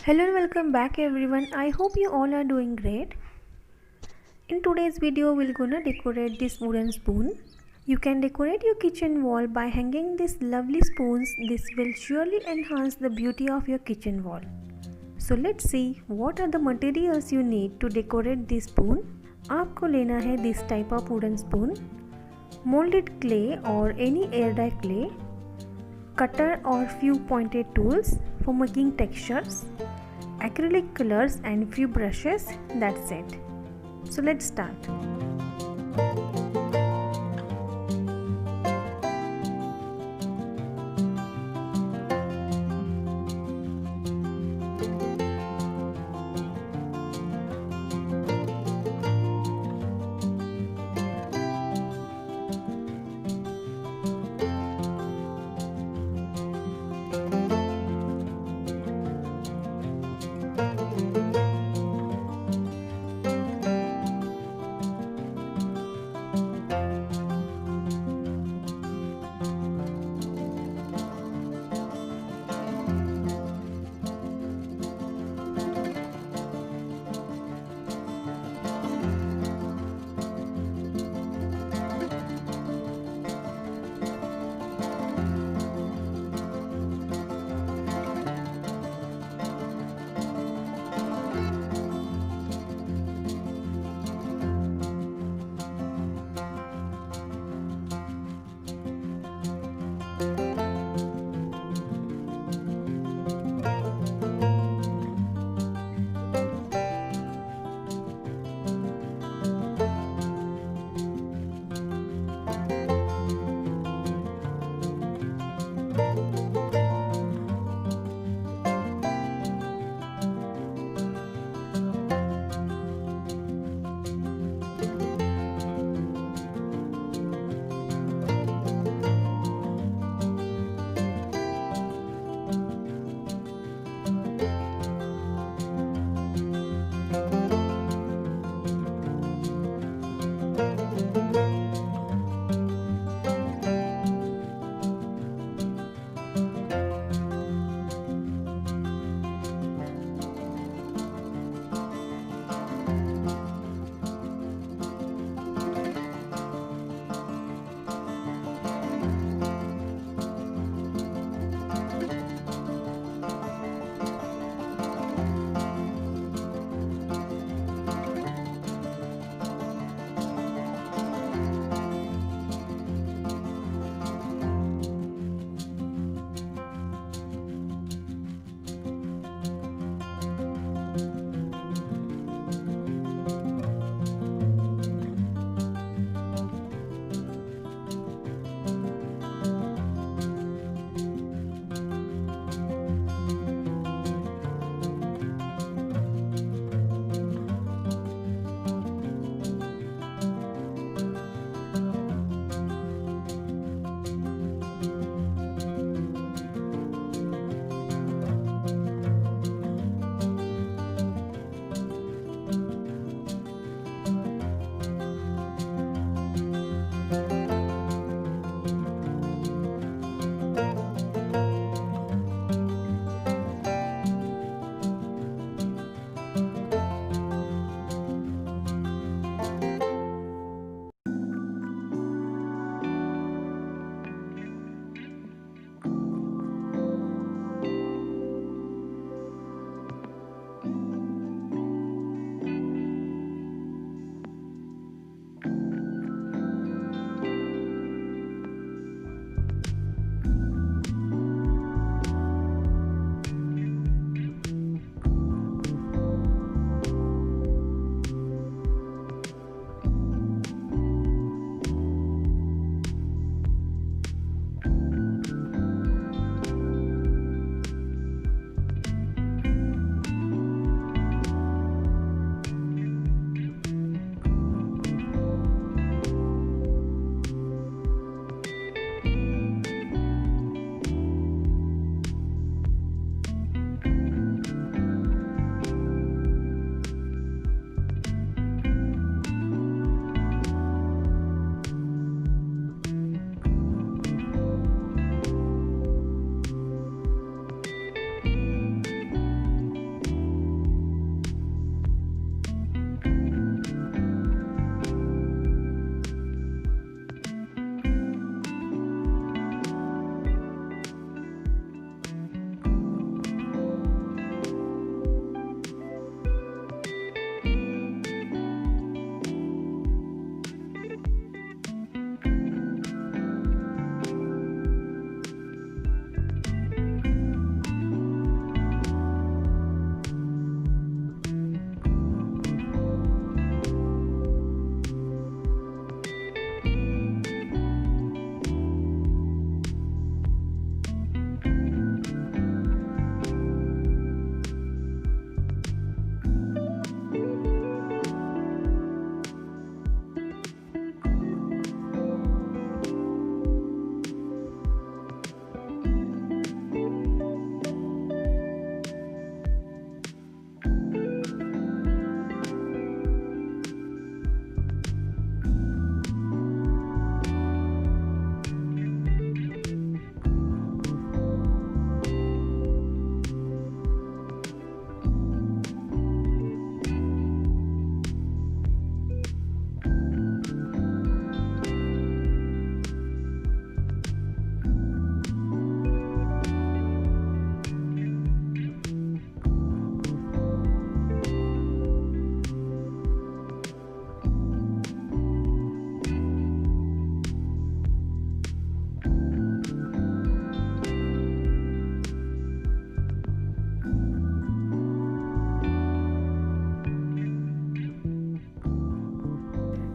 Hello and welcome back everyone. I hope you all are doing great. In today's video we're gonna decorate this wooden spoon. You can decorate your kitchen wall by hanging these lovely spoons. This will surely enhance the beauty of your kitchen wall. So let's see what are the materials you need to decorate this spoon. आपको लेना है this type of wooden spoon, molded clay or any air dry clay, cutter or few pointed tools for making textures, acrylic colors and few brushes. That's it. So let's start.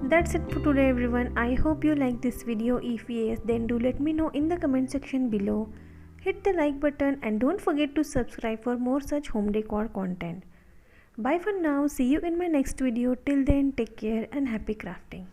That's it for today everyone. I hope you like this video. If yes, then do let me know in the comment section below. Hit the like button and don't forget to subscribe for more such home decor content. Bye for now. See you in my next video. Till then, take care and happy crafting.